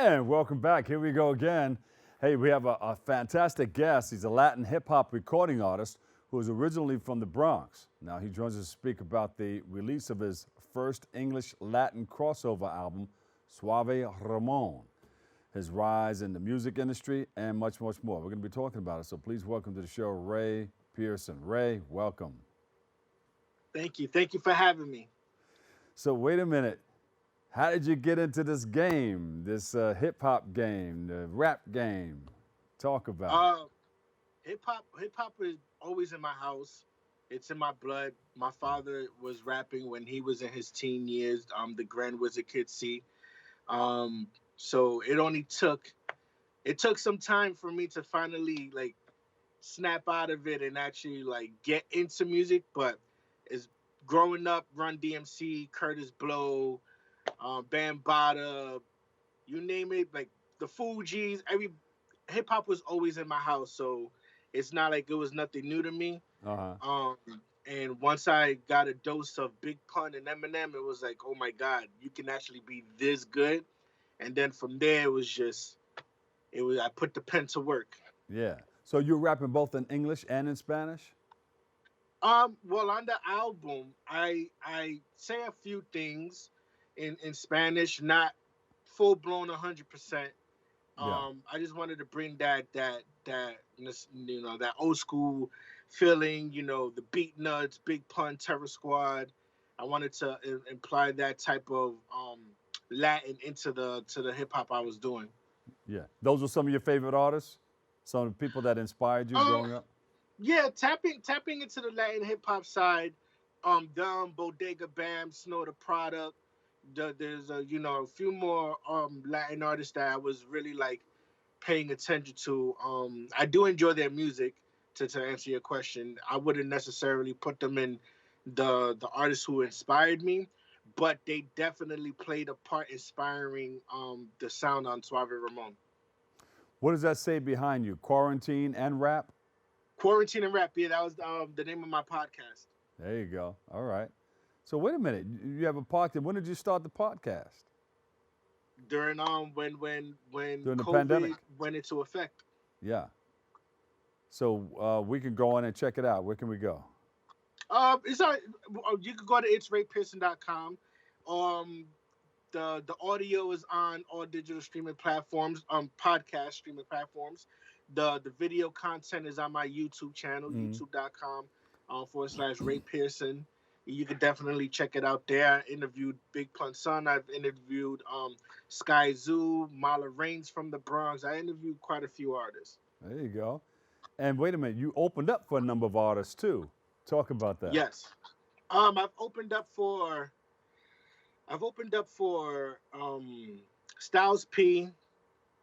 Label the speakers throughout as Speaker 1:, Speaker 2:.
Speaker 1: And welcome back. Here we go again. Hey, we have a fantastic guest. He's a Latin hip hop recording artist who is originally from the Bronx. Now, he joins us to speak about the release of his first English Latin crossover album, Suave Ramon, his rise in the music industry, and much, much more. We're going to be talking about it. So please welcome to the show, Ray Pearson. Ray, welcome.
Speaker 2: Thank you. Thank you for having me.
Speaker 1: So, wait a minute. How did you get into this game, this hip hop game, the rap game? Talk about it.
Speaker 2: Uh, hip hop is always in my house. It's in my blood. My father was rapping when he was in his teen years. The Grand Wizard Kid C. So it took some time for me to finally like snap out of it and actually like get into music. But it's growing up, Run DMC, Curtis Blow, Bambaataa, you name it, like the Fugees, every hip hop was always in my house, so it's not like it was nothing new to me.
Speaker 1: Uh-huh.
Speaker 2: Um, and once I got a dose of Big Pun and Eminem, it was like, oh my God, you can actually be this good. And then from there, it was I put the pen to work.
Speaker 1: Yeah. So you're rapping both in English and in Spanish?
Speaker 2: Well, on the album, I say a few things in Spanish, not full blown 100%.
Speaker 1: Yeah.
Speaker 2: I just wanted to bring that old school feeling, the Beat Nuts, Big Pun, Terror Squad. I wanted to imply that type of Latin into the to the hip hop I was doing.
Speaker 1: Yeah. Those were some of your favorite artists? Some of the people that inspired you
Speaker 2: Um,
Speaker 1: growing up?
Speaker 2: yeah, tapping into the Latin hip hop side. Dumb, Bodega Bam, Snow the Product. There's a few more Latin artists that I was really like paying attention to. I do enjoy their music. To answer your question, I wouldn't necessarily put them in the artists who inspired me, but they definitely played a part inspiring the sound on Suave Ramon.
Speaker 1: What does that say behind you? Quarantine and rap?
Speaker 2: Quarantine and Rap, yeah, that was the name of my podcast.
Speaker 1: There you go. All right. So wait a minute. You have a podcast. When did you start the podcast?
Speaker 2: During when
Speaker 1: During the pandemic.
Speaker 2: COVID went into effect.
Speaker 1: Yeah. So we can go on and check it out. Where can we go?
Speaker 2: It's you can go to itsraypearson.com. Um, the audio is on all digital streaming platforms, podcast streaming platforms. The video content is on my YouTube channel,
Speaker 1: Mm.
Speaker 2: youtube.com /Ray Pearson. You can definitely check it out there. I interviewed Big Pun Son. I've interviewed Sky Zoo, Mala Rains from the Bronx. I interviewed quite a few artists.
Speaker 1: There you go. And wait a minute. You opened up for a number of artists too. Talk about that.
Speaker 2: Yes. I've opened up for Styles P.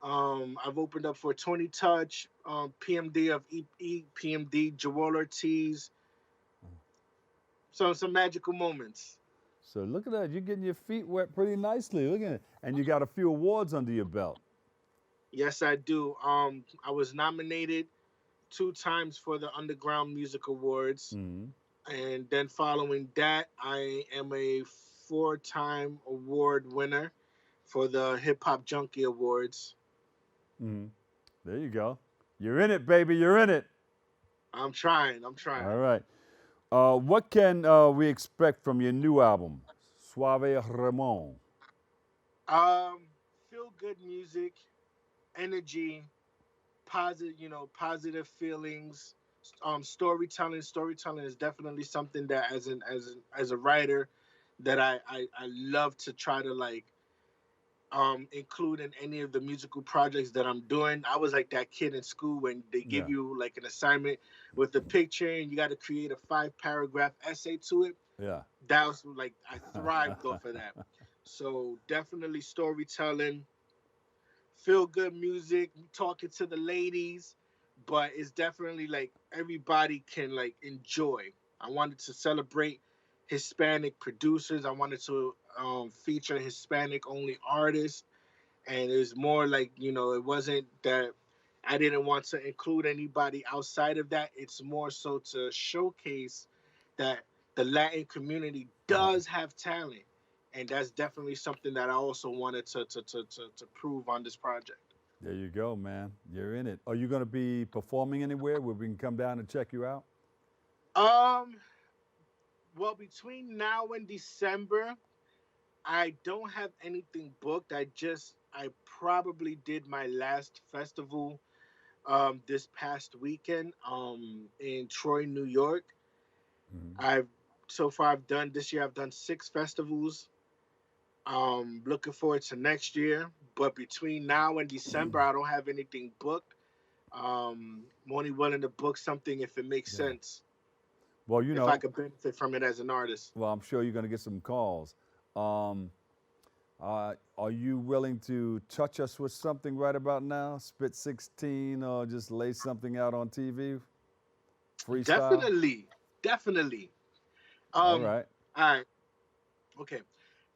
Speaker 2: I've opened up for Tony Touch, PMD of PMD, Joel Ortiz. So some magical moments.
Speaker 1: So look at that. You're getting your feet wet pretty nicely. Look at it. And you got a few awards under your belt.
Speaker 2: Yes, I do. I was nominated 2 times for the Underground Music Awards,
Speaker 1: Mm.
Speaker 2: and then following that, I am a 4-time award winner for the Hip Hop Junkie Awards.
Speaker 1: Mm. There you go. You're in it, baby. You're in it.
Speaker 2: I'm trying. I'm trying.
Speaker 1: All right. What can we expect from your new album, Suave Ramon?
Speaker 2: Um, Feel good music, energy, positive feelings. Storytelling is definitely something that as a writer that I love to try to like include in any of the musical projects that I'm doing. I was like that kid in school when they
Speaker 1: Yeah.
Speaker 2: give you like an assignment with a picture and you got to create a 5-paragraph essay to it.
Speaker 1: Yeah.
Speaker 2: That was like I thrived off of that. So definitely storytelling, feel good music, talking to the ladies, but it's definitely like everybody can like enjoy. I wanted to celebrate Hispanic producers. I wanted to feature Hispanic only artists, and it was more like it wasn't that I didn't want to include anybody outside of that. It's more so to showcase that the Latin community does have talent, and that's definitely something that I also wanted to prove on this project.
Speaker 1: There you go, man. You're in it. Are you going to be performing anywhere where we can come down and check you out?
Speaker 2: Um, well, between now and December, I don't have anything booked. I probably did my last festival this past weekend in Troy, New York.
Speaker 1: Hmm.
Speaker 2: I've so far I've done this year I've done 6 festivals. Looking forward to next year, but between now and December, I don't have anything booked. I'm only willing to book something if it makes
Speaker 1: Yeah.
Speaker 2: sense,
Speaker 1: Well, you
Speaker 2: if I
Speaker 1: know,
Speaker 2: could benefit from it as an artist.
Speaker 1: well, I'm sure you're going to get some calls. Um, are you willing to touch us with something right about now? Spit 16 or just lay something out on TV? Freestyle?
Speaker 2: Definitely, definitely.
Speaker 1: All
Speaker 2: Um,
Speaker 1: right.
Speaker 2: all right. Okay.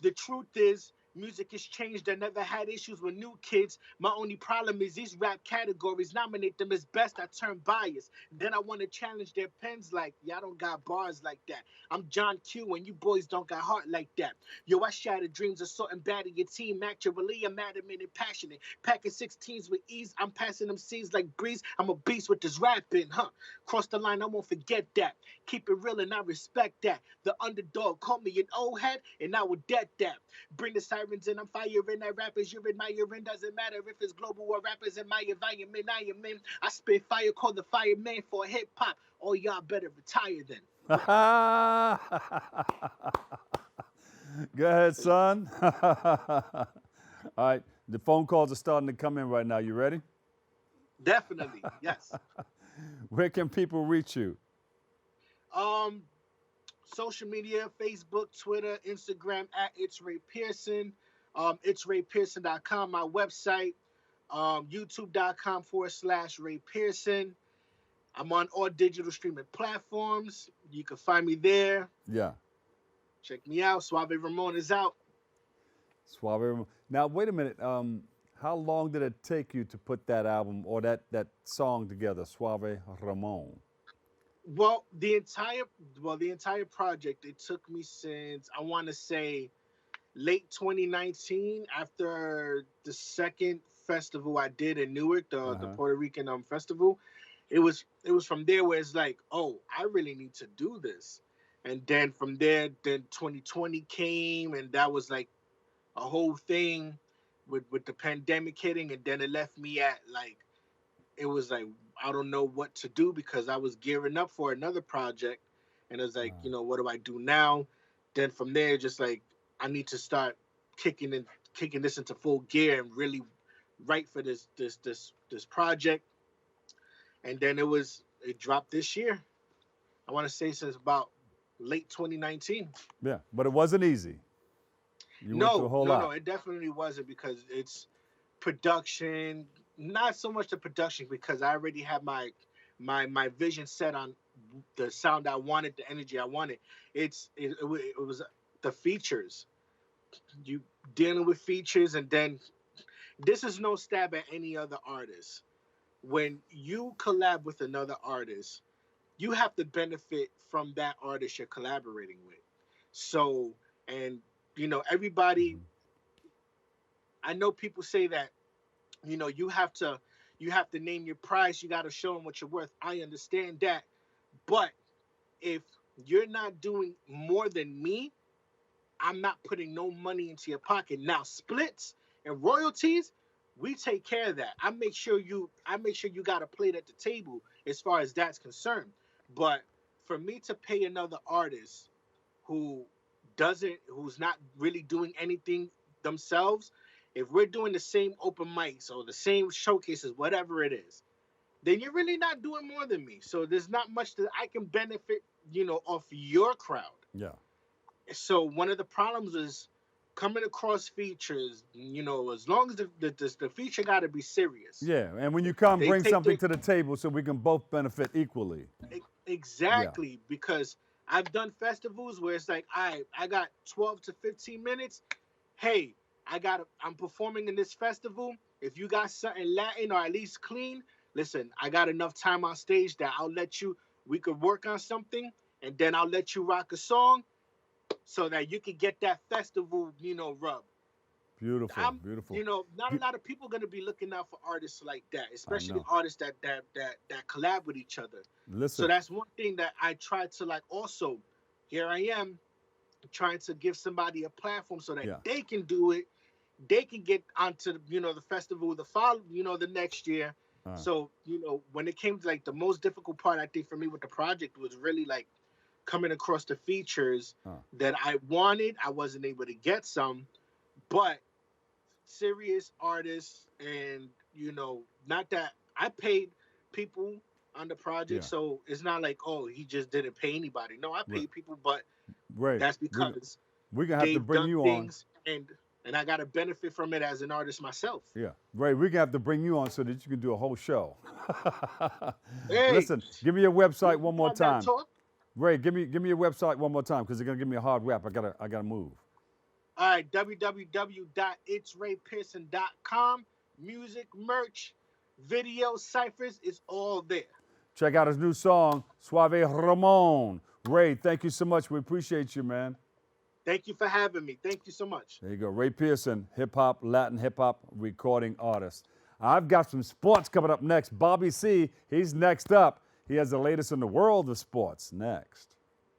Speaker 2: The truth is, music has changed. I never had issues with new kids. My only problem is these rap categories nominate them as best. I turn biased. Then I want to challenge their pens like, y'all don't got bars like that. I'm John Q and you boys don't got heart like that. Yo, I shatter dreams of sorting bad in your team. Actually, I'm adamant and passionate. Packing 16s with ease. I'm passing them seeds like breeze. I'm a beast with this rapping, huh? Cross the line, I won't forget that. Keep it real and I respect that. The underdog called me an old head and I will debt that. Bring the sirens in, I'm firing at rappers you're admiring. Doesn't matter if it's global or rappers in my environment. I am in. I spit fire, call the fireman for hip hop. All y'all better retire then.
Speaker 1: Go ahead, son. All right. The phone calls are starting to come in right now. You ready?
Speaker 2: Definitely, yes.
Speaker 1: Where can people reach you?
Speaker 2: Um, Social media, Facebook, Twitter, Instagram at It's Ray Pearson. It's RayPearson.com, my website. YouTube.com/Ray Pearson. I'm on all digital streaming platforms. You can find me there.
Speaker 1: Yeah.
Speaker 2: Check me out. Suave Ramon is out.
Speaker 1: Suave Ramón. Now, wait a minute. How long did it take you to put that album or that song together, Suave Ramón?
Speaker 2: Well, the entire project, it took me since I want to say late 2019 after the second festival I did in Newark, the
Speaker 1: Uh-huh.
Speaker 2: Puerto Rican festival. It was from there where it's like, oh, I really need to do this. And then from there, then 2020 came, and that was like a whole thing with the pandemic hitting, and then it left me at like it was like I don't know what to do because I was gearing up for another project, and it was like, what do I do now? Then from there, just like I need to start kicking this into full gear and really write for this project. And then it dropped this year. I want to say since about late 2019.
Speaker 1: Yeah, but it wasn't easy. You went through a
Speaker 2: No,
Speaker 1: whole
Speaker 2: no, no,
Speaker 1: lot.
Speaker 2: it definitely wasn't because it's production, not so much the production because I already had my vision set on the sound I wanted, the energy I wanted. It was the features. You dealing with features, and then this is no stab at any other artist. When you collab with another artist, you have to benefit from that artist you're collaborating with. So, and everybody,
Speaker 1: Hmm.
Speaker 2: I know people say that you have to name your price, you got to show them what you're worth. I understand that, but if you're not doing more than me, I'm not putting no money into your pocket. Now splits and royalties, we take care of that. I make sure you got a plate at the table as far as that's concerned. But for me to pay another artist who who's not really doing anything themselves, if we're doing the same open mics or the same showcases, whatever it is, then you're really not doing more than me. So there's not much that I can benefit, off your crowd.
Speaker 1: Yeah.
Speaker 2: So one of the problems is coming across features. As long as the feature got to be serious.
Speaker 1: Yeah, and when you come,
Speaker 2: They
Speaker 1: bring
Speaker 2: take
Speaker 1: something
Speaker 2: the
Speaker 1: to the table so we can both benefit equally. Yeah.
Speaker 2: exactly because I've done festivals where it's like I got 12 to 15 minutes. Hey, I'm performing in this festival. If you got something Latin or at least clean, listen, I got enough time on stage that we could work on something, and then I'll let you rock a song. so that you can get that festival, rub.
Speaker 1: Beautiful,
Speaker 2: I'm,
Speaker 1: beautiful.
Speaker 2: not a
Speaker 1: You-
Speaker 2: lot of people going to be looking out for artists like that,
Speaker 1: I
Speaker 2: especially
Speaker 1: know.
Speaker 2: artists that collab with each other. So
Speaker 1: Listen,
Speaker 2: that's one thing that I try to like. Also, here I am trying to give somebody a platform so that
Speaker 1: yeah.
Speaker 2: they can do it. They can get onto the festival the fall, the next year.
Speaker 1: Uh,
Speaker 2: So when it came to like the most difficult part, I think for me with the project was really like coming across the features
Speaker 1: uh,
Speaker 2: that I wanted. I wasn't able to get some, but serious artists, and not that I paid people on the project,
Speaker 1: yeah.
Speaker 2: so it's not like, oh, he just didn't pay anybody. No, I
Speaker 1: Right.
Speaker 2: paid people, but
Speaker 1: Right.
Speaker 2: that's because
Speaker 1: We're gonna have to
Speaker 2: they've
Speaker 1: bring
Speaker 2: done
Speaker 1: you on.
Speaker 2: things, and I got to benefit from it as an artist myself.
Speaker 1: Yeah, Ray, we're gonna have to bring you on so that you can do a whole show.
Speaker 2: Hey,
Speaker 1: Listen, give me your
Speaker 2: we
Speaker 1: website
Speaker 2: can
Speaker 1: one more
Speaker 2: have that
Speaker 1: time.
Speaker 2: talk.
Speaker 1: Ray, give me your website one more time because they're gonna give me a hard rap. I gotta move.
Speaker 2: All right, www.itsraypearson.com. Music, merch, video, ciphers, it's all there.
Speaker 1: Check out his new song, Suave Ramon. Ray, thank you so much. We appreciate you, man.
Speaker 2: Thank you for having me. Thank you so much.
Speaker 1: There you go. Ray Pearson, Latin hip hop recording artist. I've got some sports coming up next. Bobby C, he's next up. He has the latest in the world of sports next.